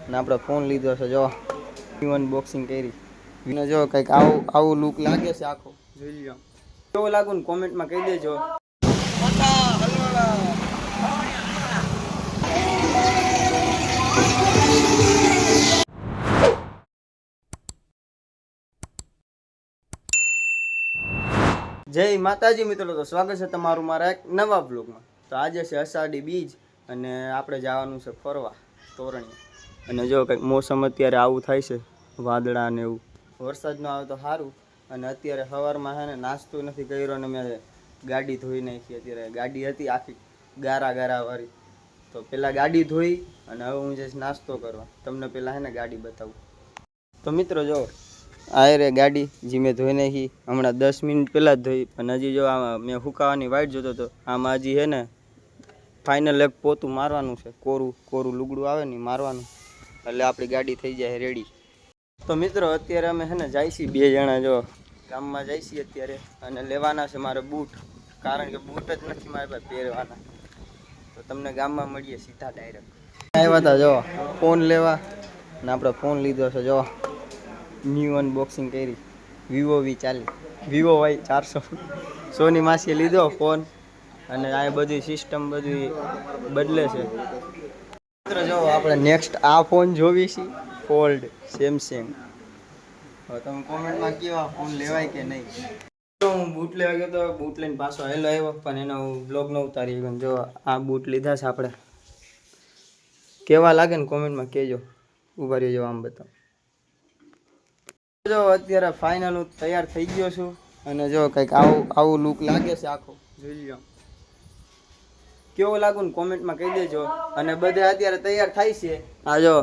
ને આપણે ફોન લીધો છે જો અનબોક્સિંગ કરી વિનો જો કંઈક આવું લુક લાગે છે આખો જોઈ લો કેવો લાગુ ને કોમેન્ટમાં કહી દેજો જય માતાજી મિત્રો, તો સ્વાગત છે તમારું મારા એક નવા બ્લોગમાં. તો આજે છે અષાઢી બીજ અને આપણે જવાનું છે ફરવા તોરણીએ. અને જો કંઈક મોસમ અત્યારે આવું થાય છે વાદળા ને એવું, વરસાદ ન આવે તો સારું. અને અત્યારે સવારમાં છે ને નાસ્તો નથી કર્યો ને મેં ગાડી ધોઈ નાખી. અત્યારે ગાડી હતી આખી ગારા વાળી, તો પહેલાં ગાડી ધોઈ અને હવે હું જઈશ નાસ્તો કરવા. તમને પહેલાં છે ને ગાડી બતાવું. તો મિત્રો જો આ રે ગાડી જે મેં ધોઈ નાખી હમણાં 10 મિનિટ પહેલાં જ ધોઈ, પણ હજી જો આમાં મેં હુકાવાની વાઇટ જોતો હતો. આમાં હજી છે ને ફાઇનલ એક પોતું મારવાનું છે, કોરું લુગડું આવે ને મારવાનું, એટલે આપણી ગાડી થઈ જાય રેડી. તો મિત્રો અત્યારે અમે છે ને જાય છીએ 2 જણા, જો ગામમાં જાય છીએ અત્યારે, અને લેવાના છે મારે બૂટ, કારણ કે બૂટ જ નથી મારે પાસે પહેરવાના. તો તમને ગામમાં મળીએ સીધા ડાયરેક્ટ. આવ્યા હતા જો ફોન લેવા, ને આપણે ફોન લીધો છે જો ન્યૂ અનબોક્સિંગ કરી Vivo V40 Vivo Y400 સોની માસીએ લીધો ફોન, અને આ બધી સિસ્ટમ બધી બદલે છે. મિત્રો જો આપણે નેક્સ્ટ આ ફોન જોવી છે ફોલ્ડ સેમસંગ. હવે તમે કોમેન્ટમાં કહો આ ફોન લેવાય કે નહીં. હું બૂટ લેવા ગયો તો બૂટ લઈને પાછો આવ્યો, પણ એનો બ્લોગ ન ઉતારી ગયો. જો આ બૂટ લીધા છે આપણે, કેવા લાગે ને કોમેન્ટમાં કહેજો. ઉભા રહેજો આમ બતાવો. જો અત્યારે ફાઇનલ હું તૈયાર થઈ ગયો છું, અને જો કંઈક આવું લુક લાગે છે આખો જોઈ લો કેવો લાગુ ને કોમેન્ટમાં કહી દેજો. અને બધા અત્યારે તૈયાર થાય છે. આ જો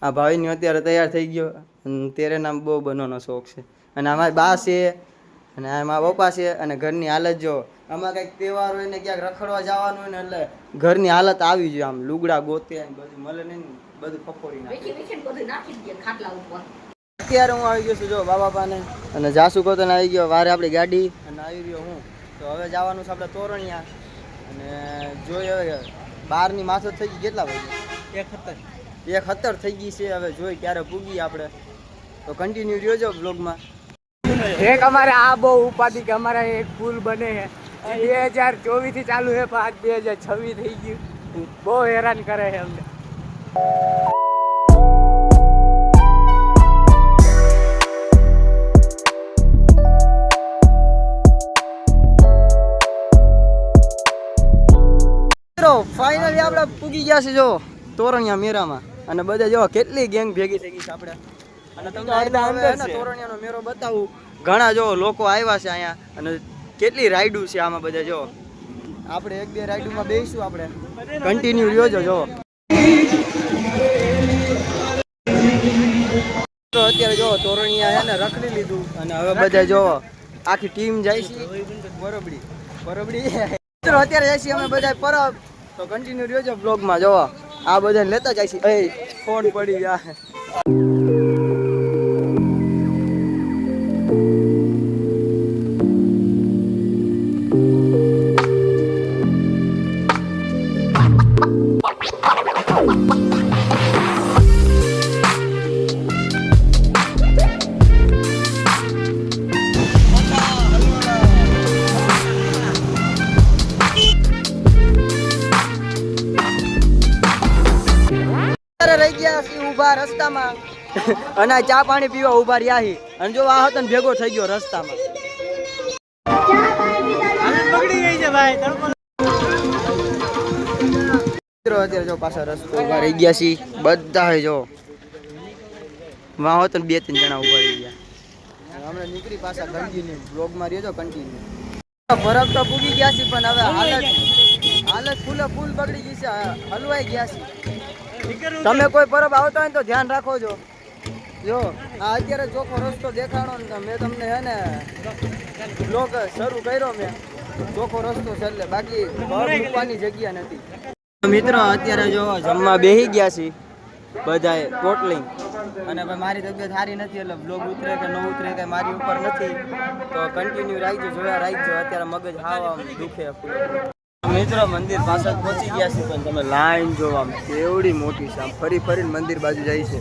આ ભાઈની અત્યારે તૈયાર થઈ ગયો, અને તેરે નામ બહુ બનવાનો શોખ છે. અને અમારી બા છે, અને આ મારા પપ્પા છે. અને ઘરની હાલત જો, આમાં કંઈક તહેવાર હોય ને ક્યાંક રખડવા જવાનું હોય ને, એટલે ઘરની હાલત આવી જોઈએ. આમ લુગડા ગોતે ને બધું મળે નહીં, બધું ફફોડી નાખે. અત્યારે હું આવી ગયો છું જો બાપાને, અને જાસુ કોતન આવી ગયો વારે આપણી ગાડી, અને આવી રહ્યો હું. તો હવે જવાનું છે આપણે તોરણિયા. અને જોઈ હવે 12ની માથો થઈ ગઈ, કેટલા વાગે 1:17 થઈ ગઈ છે. હવે જોઈ ક્યારે પૂગી આપણે. તો કન્ટિન્યુ રહ્યો બ્લોગમાં. એક અમારે આ બહુ ઉપાધિ કે અમારા એક પુલ બને છે 2024 થી ચાલુ છે, પણ આજ 2026 થઈ ગયું. બહુ હેરાન કરે છે અમને. ફાઇનલી આપણે પૂગી ગયા છે જો તોરણિયા મેરામાં, અને બધા જો કેટલી ગેંગ ભેગી થઈ ગઈ છે આપણે. અને તમને તોરણિયાનો મેરો બતાવું. ઘણા જો લોકો આવ્યા છે અહીંયા, અને કેટલી રાઈડું છે આમાં બધા. જો આપણે 1-2 રાઈડુમાં બેસીશું આપણે, કન્ટિન્યુ રહ્યો જો. તો અત્યારે જો તોરણિયા છે ને રખડી લીધું, અને હવે બધા જો આખી ટીમ જાય છે બરોબડી અત્યારે જાય છે અમે બધા પરબ. તો કન્ટિન્યુ રહ્યો છે બ્લોગમાં. જો આ બધાને લેતા જાય છે. ફોન પડી ગયા. રહી ગયા ઉભા રસ્તામાં, અને ચા પાણી પીવા ઉભા રહ્યા હી. અને જો આ હતો ને ભેગો થઈ ગયો રસ્તામાં. અત્યારે જો પાછા રસ્તો ઉભા રહી ગયા છીએ બધા. જો વાહ હતો ને 2-3 જણા ઉભા રહી ગયા. હમણાં નીકળી પાછા કન્ટિન્યુ બ્લોગમાં રહ્યો કન્ટિન્યુ. બરફ તો પૂગી ગયા છે, પણ હવે હાલત ફૂલ બગડી ગઈ છે, હલવાઈ ગયા છે. તમે કોઈ પરબ આવતા હોય ને તો ધ્યાન રાખો. જો આ અત્યારે ચોખ્ખો રસ્તો દેખાડો ને, મેં તમને હે ને બ્લોગ શરૂ કર્યો મેં, ચોખ્ખો રસ્તો છે એટલે, બાકી મૂકવાની જગ્યા નથી. મિત્રો અત્યારે જો જમવા બેસી ગયા છે બધાએ ટોટલિંગ. અને ભાઈ મારી તબિયત સારી નથી, એટલે બ્લોગ ઉતરે કે ન ઉતરે કે મારી ઉપર નથી. તો કન્ટિન્યુ રાખજો, જોયા રાખજો. અત્યારે મગજ હાવ દુખે. મિત્રો મંદિર પાછળ પહોંચી ગયા છે પણ તમે લાઈન જોવા કેવડી મોટી છે. આમ ફરી ફરીને મંદિર બાજુ જાય છે.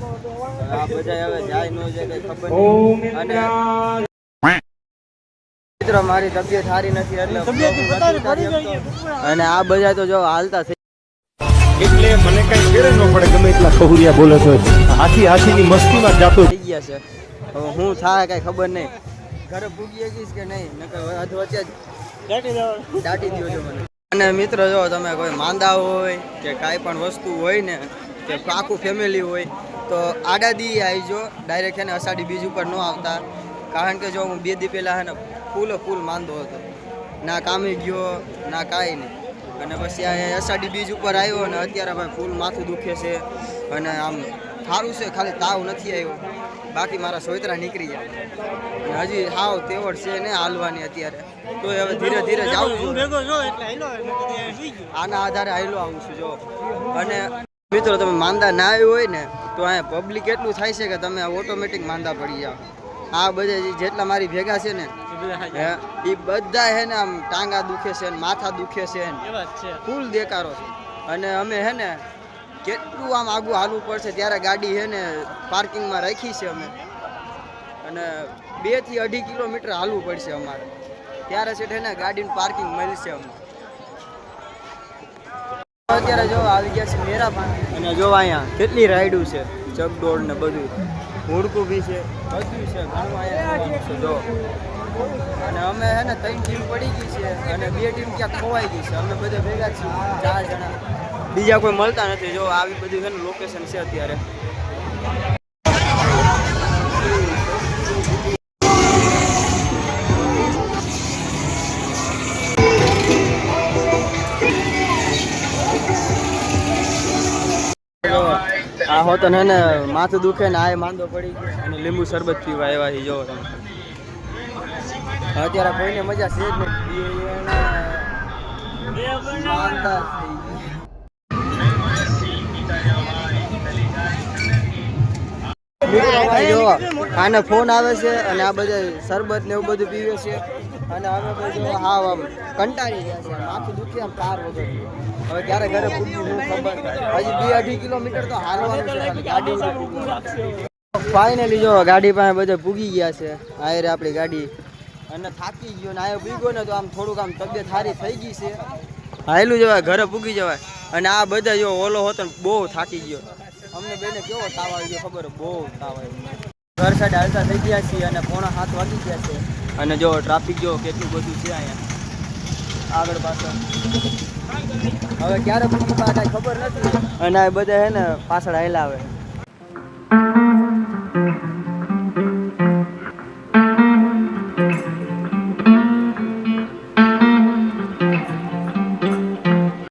આ બધા હવે જાય ન જાય કઈ ખબર નહીં. અને મિત્રો મારી તબિયત સારી નથી એટલે અને આ બધા તો જો હાલતા થઈ એટલે મને કઈ ફેર ન પડે ગમે એટલા ખહુરિયા બોલે તો હાથીની મસ્તીમાં જાતો ગયા છે. હવે હું થાય કઈ ખબર નહીં. ઘરે પૂગી ગઈશ કે નહીં નકર વચ્ચે જ દાટી દો છો મને. અને મિત્રો જો તમે કોઈ માંદા હોય કે કાંઈ પણ વસ્તુ હોય ને કે આખું ફેમિલી હોય તો આડાદી આવજો. ડાયરેક્ટ છે ને અષાઢી બીજ ઉપર ન આવતા. કારણ કે જો હું 2 દી પહેલાં છે ને ફૂલ માંદો હતો. ના કામે ગયો ના કાંઈ નહીં. અને પછી આ અષાઢી બીજ ઉપર આવ્યો અને અત્યારે ભાઈ ફૂલ માથું દુખે છે. અને આમ સારું છે ખાલી તાવ નથી આવ્યો. બાકી મારા સોયતરા નીકળી જાય. અને હજી હાવ તેવડ છે ને હાલવાની અત્યારે. તો હવે ધીરે ધીરે જાઉં છું. આના આધારે હાઈલો આવું છું જો. અને મિત્રો તમે માંદા ના આવ્યું હોય ને તો અહીંયા પબ્લિક એટલું થાય છે કે તમે ઓટોમેટિક માંદા પડી જાઓ. આ બધા જેટલા મારી ભેગા છે ને એ બધા હે ને આમ ટાંગા દુખે છે ને માથા દુખે છે ને ફૂલ દેકારો છે. અને અમે હે ને કેટલું આમ આગું હાલવું પડશે ત્યારે ગાડી હે ને પાર્કિંગમાં રાખી છે અમે. અને 2 થી 2.5 કિલોમીટર હાલવું પડશે અમારે ત્યારે છે ને ગાડીનું પાર્કિંગ મળશે અમને. અત્યારે જો આવી ગયા છે મેરામાં. અને જો અહીંયા કેટલી રાઈડું છે ચકડોળ ને બધું હુડકું બી છે બધું છે ઘણું અહીંયા છે જો. અને અમે હે ને 3 ટીમ પડી ગઈ છે અને 2 ટીમ ક્યાંક ખોવાઈ ગઈ છે. અમે બધા ભેગા છીએ 4 જણા. બીજા કોઈ મળતા નથી. જો આવી બધી છે ને લોકેશન છે અત્યારે. આ હોતો ને માથું દુખે ને આ માંદો પડી ગયો અને લીંબુ શરબત પીવા આવ્યા છે જો તમે. અત્યારે કોઈને મજા છે જ નહીં. માંદા થઈ ગયા. જો આને ફોન આવે છે અને આ બધા શરબત ને એવું બધું પીવે છે. અને અમે બધું હાવ આમ કંટાળી ગયા છે. માથું દુખી આમ કાર વગર. હવે ક્યારે ઘરે પૂગી હું ખબર. હજી 2-2.5 કિલોમીટર તો હાલવાનું છે ગાડી. ફાઇનલી જો ગાડી પાસે બધે પૂગી ગયા છે. આયરે આપણી ગાડી. અને થાકી ગયો ને આયો બીગો ને તો આમ થોડુંક આમ તબિયત સારી થઈ ગઈ છે. હાયલું જવાય ઘરે પૂગી જવાય. અને આ બધા જો ઓલો હોતો ને બહુ થાકી ગયો. અમને બેને કેવો તાવ આવી ગયો ખબર બહુ તાવ આવ્યો. ઘર સાઈડ હાલતા થઈ ગયા છીએ અને 6:45 વાગી ગયા છે. અને જો ટ્રાફિક જો કેટલું બધું છે અહીંયા આગળ પાછળ. હવે ક્યારે પૂગી કાંઈ ખબર નથી. અને આ બધા હે ને પાછળ હાલ્યા આવે.